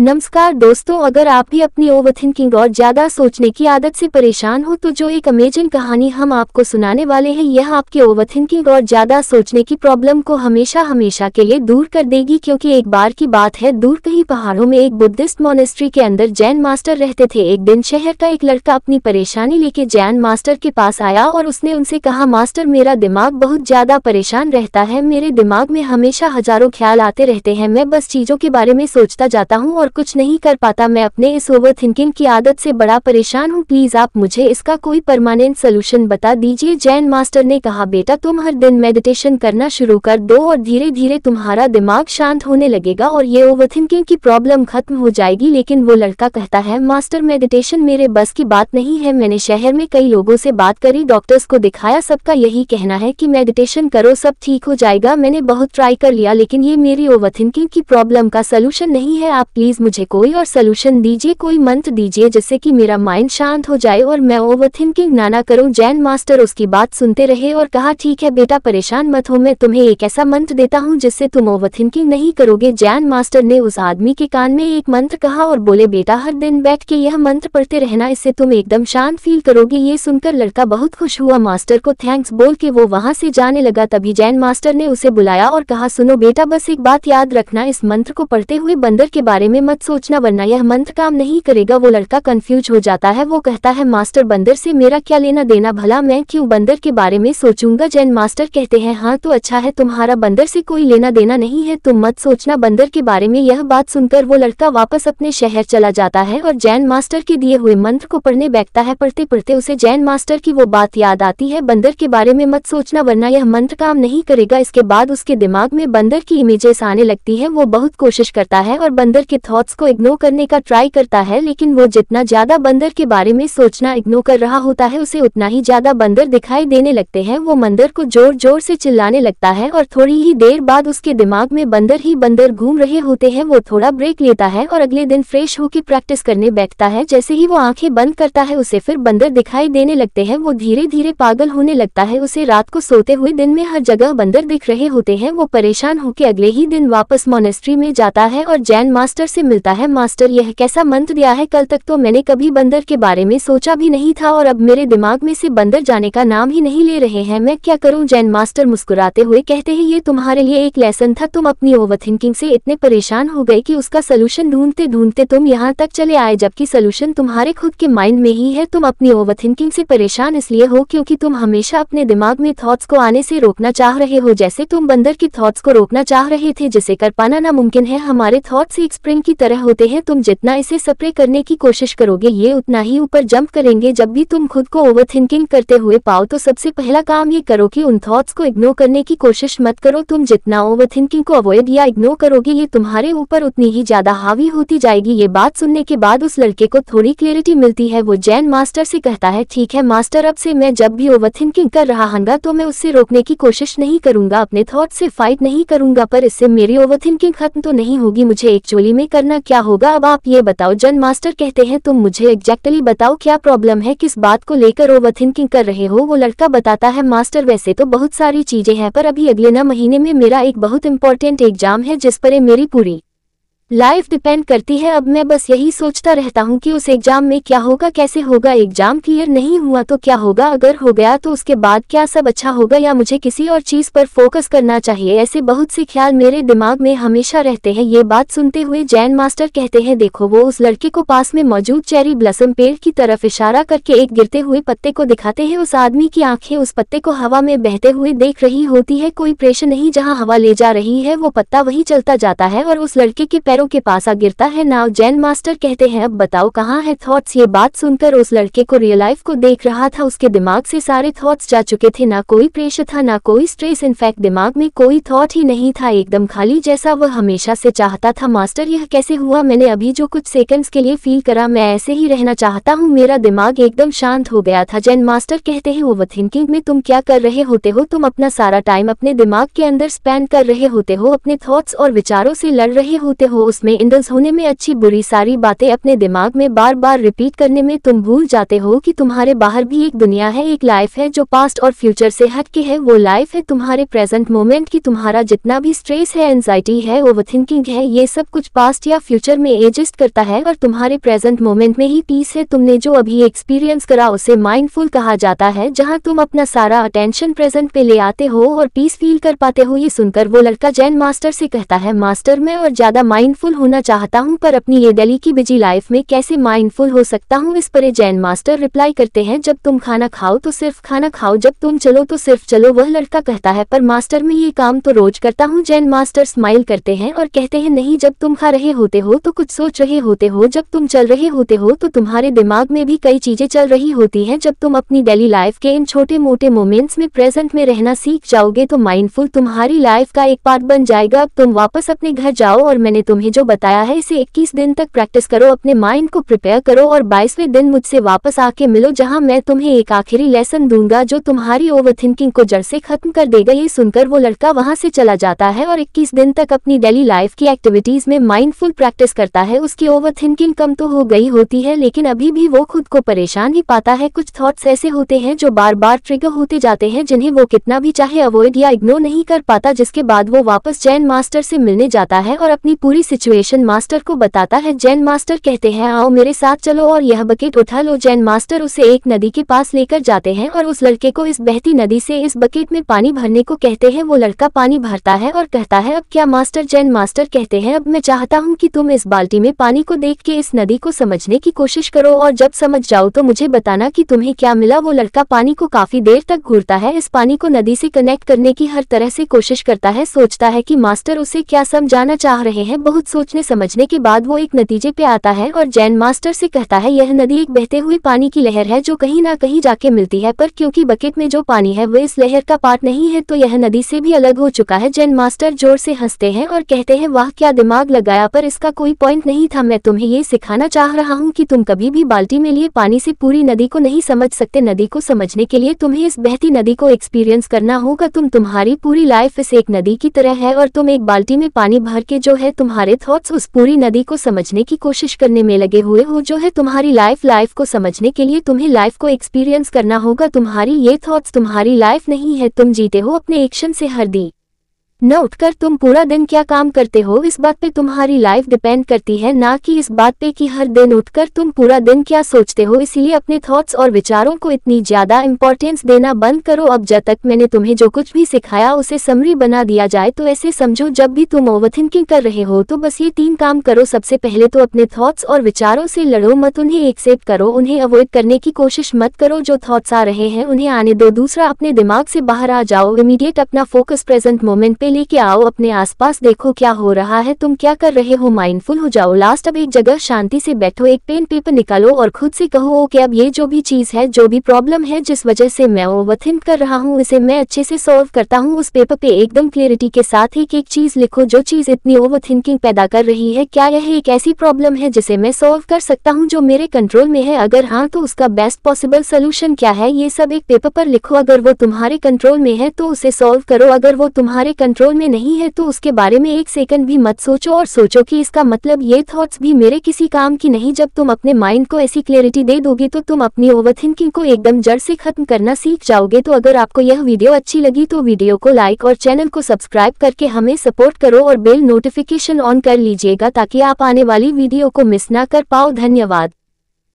नमस्कार दोस्तों, अगर आप भी अपनी ओवरथिंकिंग और ज्यादा सोचने की आदत से परेशान हो तो जो एक अमेजिंग कहानी हम आपको सुनाने वाले हैं, यह आपके ओवरथिंकिंग और ज्यादा सोचने की प्रॉब्लम को हमेशा हमेशा के लिए दूर कर देगी। क्योंकि एक बार की बात है, दूर कहीं पहाड़ों में एक बुद्धिस्ट मोनेस्ट्री के अंदर जैन मास्टर रहते थे। एक दिन शहर का एक लड़का अपनी परेशानी लेके जैन मास्टर के पास आया और उसने उनसे कहा, मास्टर मेरा दिमाग बहुत ज्यादा परेशान रहता है, मेरे दिमाग में हमेशा हजारों ख्याल आते रहते हैं, मैं बस चीजों के बारे में सोचता जाता हूँ और कुछ नहीं कर पाता। मैं अपने इस ओवर थिंकिंग की आदत से बड़ा परेशान हूँ, प्लीज आप मुझे इसका कोई परमानेंट सोल्यूशन बता दीजिए। जैन मास्टर ने कहा, बेटा तुम हर दिन मेडिटेशन करना शुरू कर दो और धीरे धीरे तुम्हारा दिमाग शांत होने लगेगा और ये ओवर थिंकिंग की प्रॉब्लम खत्म हो जाएगी। लेकिन वो लड़का कहता है, मास्टर मेडिटेशन मेरे बस की बात नहीं है, मैंने शहर में कई लोगों से बात करी, डॉक्टर्स को दिखाया, सबका यही कहना है कि मेडिटेशन करो सब ठीक हो जाएगा। मैंने बहुत ट्राई कर लिया लेकिन ये मेरी ओवर थिंकिंग की प्रॉब्लम का सोल्यूशन नहीं है। आप प्लीज मुझे कोई और सोल्यूशन दीजिए, कोई मंत्र दीजिए जिससे कि मेरा माइंड शांत हो जाए और मैं ओवरथिंकिंग ना करूं। जैन मास्टर उसकी बात सुनते रहे और कहा, ठीक है बेटा परेशान मत हो, मैं तुम्हें एक ऐसा मंत्र देता हूं जिससे तुम ओवरथिंकिंग नहीं करोगे। जैन मास्टर ने उस आदमी के कान में एक मंत्र कहा और बोले, बेटा हर दिन बैठ के यह मंत्र पढ़ते रहना, इससे तुम एकदम शांत फील करोगे। ये सुनकर लड़का बहुत खुश हुआ, मास्टर को थैंक्स बोल के वो वहां से जाने लगा। तभी जैन मास्टर ने उसे बुलाया और कहा, सुनो बेटा बस एक बात याद रखना, इस मंत्र को पढ़ते हुए बंदर के बारे में मत सोचना वरना यह मंत्र काम नहीं करेगा। वो लड़का कंफ्यूज हो जाता है, वो कहता है, मास्टर बंदर से मेरा क्या लेना देना, भला मैं क्यों बंदर के बारे में सोचूंगा। जैन मास्टर कहते हैं, हाँ तो अच्छा है, तुम्हारा बंदर से कोई लेना देना नहीं है, तुम मत सोचना बंदर के बारे में। यह बात सुनकर वो लड़का वापस अपने शहर चला जाता है और जैन मास्टर के दिए हुए मंत्र को पढ़ने बैठता है। पढ़ते पढ़ते उसे जैन मास्टर की वो बात याद आती है, बंदर के बारे में मत सोचना वरना यह मंत्र काम नहीं करेगा। इसके बाद उसके दिमाग में बंदर की इमेजेस आने लगती है। वो बहुत कोशिश करता है और बंदर के थॉट्स को इग्नोर करने का ट्राई करता है, लेकिन वो जितना ज्यादा बंदर के बारे में सोचना इग्नोर कर रहा होता है उसे उतना ही ज्यादा बंदर दिखाई देने लगते हैं। वो बंदर को जोर जोर से चिल्लाने लगता है और थोड़ी ही देर बाद उसके दिमाग में बंदर ही बंदर घूम रहे होते हैं। वो थोड़ा ब्रेक लेता है और अगले दिन फ्रेश होकर प्रैक्टिस करने बैठता है। जैसे ही वो आंखें बंद करता है उसे फिर बंदर दिखाई देने लगते हैं। वो धीरे धीरे पागल होने लगता है, उसे रात को सोते हुए दिन में हर जगह बंदर दिख रहे होते हैं। वो परेशान होकर अगले ही दिन वापस मोनेस्ट्री में जाता है और जैन मास्टर से मिलता है, मास्टर यह कैसा मंत्र दिया है, कल तक तो मैंने कभी बंदर के बारे में सोचा भी नहीं था और अब मेरे दिमाग में से बंदर जाने का नाम ही नहीं ले रहे हैं, मैं क्या करूं। जैन मास्टर मुस्कुराते हुए कहते हैं, ये तुम्हारे लिए एक लेसन था, तुम अपनी ओवरथिंकिंग से इतने परेशान हो गए कि उसका सोल्यूशन ढूंढते ढूंढते तुम यहाँ तक चले आए, जबकि सोल्यूशन तुम्हारे खुद के माइंड में ही है। तुम अपनी ओवरथिंकिंग से परेशान इसलिए हो क्योंकि तुम हमेशा अपने दिमाग में थॉट्स को आने से रोकना चाह रहे हो, जैसे तुम बंदर की थॉट्स को रोकना चाह रहे थे जिसे कर पाना नामुमकिन है। हमारे थॉट्स एक स्प्रिंग की तरह होते हैं, तुम जितना इसे स्प्रे करने की कोशिश करोगे ये उतना ही ऊपर जंप करेंगे। जब भी तुम खुद को ओवरथिंकिंग करते हुए पाओ तो सबसे पहला काम ये करो कि उन थॉट्स को इग्नोर करने की कोशिश मत करो। तुम जितना ओवरथिंकिंग को अवॉइड या इग्नोर करोगे ये तुम्हारे ऊपर उतनी ही ज्यादा हावी होती जाएगी। ये बात सुनने के बाद उस लड़के को थोड़ी क्लैरिटी मिलती है। वो जैन मास्टर से कहता है, ठीक है मास्टर, अब से मैं जब भी ओवरथिंकिंग कर रहा हूँगा तो मैं उससे रोकने की कोशिश नहीं करूंगा, अपने थॉट से फाइट नहीं करूंगा, पर इससे मेरी ओवरथिंकिंग खत्म तो नहीं होगी। मुझे एक्चुअली में करना क्या होगा अब आप ये बताओ। जैन मास्टर कहते हैं, तुम मुझे एग्जैक्टली बताओ क्या प्रॉब्लम है, किस बात को लेकर ओवरथिंकिंग कर रहे हो। वो लड़का बताता है, मास्टर वैसे तो बहुत सारी चीजें हैं पर अभी अगले न महीने में मेरा एक बहुत इंपॉर्टेंट एग्जाम है जिस पर मेरी पूरी लाइफ डिपेंड करती है। अब मैं बस यही सोचता रहता हूँ कि उस एग्जाम में क्या होगा, कैसे होगा, एग्जाम क्लियर नहीं हुआ तो क्या होगा, अगर हो गया तो उसके बाद क्या सब अच्छा होगा या मुझे किसी और चीज पर फोकस करना चाहिए। ऐसे बहुत से ख्याल मेरे दिमाग में हमेशा रहते हैं। ये बात सुनते हुए जैन मास्टर कहते हैं, देखो। वो उस लड़के को पास में मौजूद चेरी ब्लॉसम पेड़ की तरफ इशारा करके एक गिरते हुए पत्ते को दिखाते हैं। उस आदमी की आंखें उस पत्ते को हवा में बहते हुए देख रही होती है, कोई प्रेशर नहीं, जहाँ हवा ले जा रही है वो पत्ता वही चलता जाता है और उस लड़के के पैरों के पास आ गिरता है। नाउ जैन मास्टर कहते हैं, अब बताओ कहाँ है थॉट्स। ये बात सुनकर उस लड़के को रियल लाइफ को देख रहा था, उसके दिमाग से सारे थॉट्स जा चुके थे, ना कोई प्रेशर था ना कोई स्ट्रेस, इनफैक्ट दिमाग में कोई थॉट ही नहीं था, एकदम खाली जैसा वह हमेशा से चाहता था। मास्टर यह कैसे हुआ, मैंने अभी जो कुछ सेकंड्स के लिए फील करा मैं ऐसे ही रहना चाहता हूँ, मेरा दिमाग एकदम शांत हो गया था। जैन मास्टर कहते हैं, ओवरथिंकिंग में तुम क्या कर रहे होते हो, तुम अपना सारा टाइम अपने दिमाग के अंदर स्पेंड कर रहे होते हो, अपने थॉट्स और विचारों से लड़ रहे होते हो। उसमें इंडल्ज होने में, अच्छी बुरी सारी बातें अपने दिमाग में बार बार रिपीट करने में तुम भूल जाते हो कि तुम्हारे बाहर भी एक दुनिया है, एक लाइफ है जो पास्ट और फ्यूचर से हट के है। वो लाइफ है तुम्हारे प्रेजेंट मोमेंट की। तुम्हारा जितना भी स्ट्रेस है, एंजाइटी है, ओवरथिंकिंग है, ये सब कुछ पास्ट या फ्यूचर में एग्जिस्ट करता है और तुम्हारे प्रेजेंट मोमेंट में ही पीस है। तुमने जो अभी एक्सपीरियंस करा उसे माइंडफुल कहा जाता है, जहां तुम अपना सारा अटेंशन प्रेजेंट पे ले आते हो और पीस फील कर पाते हो। ये सुनकर वो लड़का जैन मास्टर से कहता है, मास्टर मैं और ज्यादा माइंडफुल होना चाहता हूँ, पर अपनी ये दिल्ली की बिजी लाइफ में कैसे माइंडफुल हो सकता हूँ। इस पर जैन मास्टर रिप्लाई करते हैं, जब तुम खाना खाओ तो सिर्फ खाना खाओ, जब तुम चलो तो सिर्फ चलो। वह लड़का कहता है, पर मास्टर मैं ये काम तो रोज करता हूँ। जैन मास्टर स्माइल करते हैं और कहते हैं, नहीं, जब तुम खा रहे होते हो तो कुछ सोच रहे होते हो, जब तुम चल रहे होते हो तो तुम्हारे दिमाग में भी कई चीजें चल रही होती हैं। जब तुम अपनी डेली लाइफ के इन छोटे मोटे मोमेंट्स में प्रेजेंट में रहना सीख जाओगे तो माइंडफुल तुम्हारी लाइफ का एक पार्ट बन जाएगा। अब तुम वापस अपने घर जाओ और मैंने तुम्हें जो बताया है इसे 21 दिन तक प्रैक्टिस करो, अपने माइंड को प्रिपेयर करो और 22वें दिन मुझसे वापस आके मिलो, जहां मैं तुम्हें एक आखिरी लेसन दूंगा जो तुम्हारी ओवरथिंकिंग को जड़ से खत्म कर देगा। ये सुनकर वो लड़का वहां से चला जाता है और 21 दिन तक अपनी डेली लाइफ की एक्टिविटीज में माइंडफुल प्रैक्टिस करता है। उसकी ओवरथिंकिंग कम तो हो गई होती है, लेकिन अभी भी वो खुद को परेशान ही पाता है। कुछ थॉट्स ऐसे होते हैं जो बार बार ट्रिगर होते जाते हैं, जिन्हें वो कितना भी चाहे अवॉइड या इग्नोर नहीं कर पाता, जिसके बाद वो वापस जैन मास्टर से मिलने जाता है और अपनी पूरी सिचुएशन मास्टर को बताता है। जैन मास्टर कहते हैं, आओ मेरे साथ चलो और यह बकेट उठा लो। जैन मास्टर उसे एक नदी के पास लेकर जाते हैं और उस लड़के को इस बहती नदी से इस बकेट में पानी भरने को कहते हैं। वो लड़का पानी भरता है और कहता है, अब क्या मास्टर? जैन मास्टर कहते हैं, अब मैं चाहता हूँ कि तुम इस बाल्टी में पानी को देख के इस नदी को समझने की कोशिश करो और जब समझ जाओ तो मुझे बताना कि तुम्हें क्या मिला। वो लड़का पानी को काफी देर तक घूरता है, इस पानी को नदी से कनेक्ट करने की हर तरह से कोशिश करता है, सोचता है कि मास्टर उसे क्या समझाना चाह रहे हैं। बहुत सोचने समझने के बाद वो एक नतीजे पे आता है और जैन मास्टर से कहता है, यह नदी एक बहते हुए पानी की लहर है जो कहीं ना कहीं जाके मिलती है, पर क्योंकि बकेट में जो पानी है वो इस लहर का पार्ट नहीं है तो यह नदी से भी अलग हो चुका है। जैन मास्टर जोर से हंसते हैं और कहते हैं, वाह क्या दिमाग लगाया, पर इसका कोई पॉइंट नहीं था। मैं तुम्हें ये सिखाना चाह रहा हूँ कि तुम कभी भी बाल्टी में लिए पानी से पूरी नदी को नहीं समझ सकते। नदी को समझने के लिए तुम्हें इस बहती नदी को एक्सपीरियंस करना होगा। तुम्हारी पूरी लाइफ इस एक नदी की तरह है और तुम एक बाल्टी में पानी भर के जो है तुम्हारे थॉट्स उस पूरी नदी को समझने की कोशिश करने में लगे हुए हो, जो है तुम्हारी लाइफ को समझने के लिए तुम्हें लाइफ को एक्सपीरियंस करना होगा। तुम्हारी ये थॉट्स तुम्हारी लाइफ नहीं है, तुम जीते हो अपने एक्शन से। हर दिन न उठकर तुम पूरा दिन क्या काम करते हो, इस बात पे तुम्हारी लाइफ डिपेंड करती है, ना कि इस बात पे कि हर दिन उठकर तुम पूरा दिन क्या सोचते हो। इसीलिए अपने थॉट्स और विचारों को इतनी ज्यादा इंपॉर्टेंस देना बंद करो। अब जब तक मैंने तुम्हें जो कुछ भी सिखाया उसे समरी बना दिया जाए तो ऐसे समझो, जब भी तुम ओवरथिंकिंग कर रहे हो तो बस ये 3 काम करो। सबसे पहले तो अपने थॉट्स और विचारों से लड़ो मत, उन्हें एक्सेप्ट करो, उन्हें अवॉइड करने की कोशिश मत करो। जो थॉट्स आ रहे हैं उन्हें आने दो। दूसरा, अपने दिमाग से बाहर आ जाओ, इमीडिएट अपना फोकस प्रेजेंट मोमेंट पे लेके आओ, अपने आसपास देखो क्या हो रहा है, तुम क्या कर रहे हो, माइंडफुल हो जाओ। लास्ट, अब एक जगह शांति से बैठो, एक पेन पेपर निकालो और खुद से कहो कि अब ये जो भी चीज है, जो भी प्रॉब्लम है जिस वजह से मैं ओवरथिंक कर रहा हूँ, इसे मैं अच्छे से सॉल्व करता हूँ। उस पेपर पे एकदम क्लियरिटी के साथ एक एक चीज लिखो, जो चीज इतनी ओवरथिंकिंग पैदा कर रही है, क्या यह एक ऐसी प्रॉब्लम है जिसे मैं सॉल्व कर सकता हूँ, जो मेरे कंट्रोल में है? अगर हाँ तो उसका बेस्ट पॉसिबल सोल्यूशन क्या है, ये सब एक पेपर पर लिखो। अगर वो तुम्हारे कंट्रोल में है तो उसे सॉल्व करो, अगर वो तुम्हारे कंट्रोल में नहीं है तो उसके बारे में एक सेकंड भी मत सोचो और सोचो कि इसका मतलब ये थॉट्स भी मेरे किसी काम की नहीं। जब तुम अपने माइंड को ऐसी क्लैरिटी दे दोगे तो तुम अपनी ओवरथिंकिंग को एकदम जड़ से खत्म करना सीख जाओगे। तो अगर आपको यह वीडियो अच्छी लगी तो वीडियो को लाइक और चैनल को सब्सक्राइब करके हमें सपोर्ट करो और बेल नोटिफिकेशन ऑन कर लीजिएगा ताकि आप आने वाली वीडियो को मिस ना कर पाओ। धन्यवाद।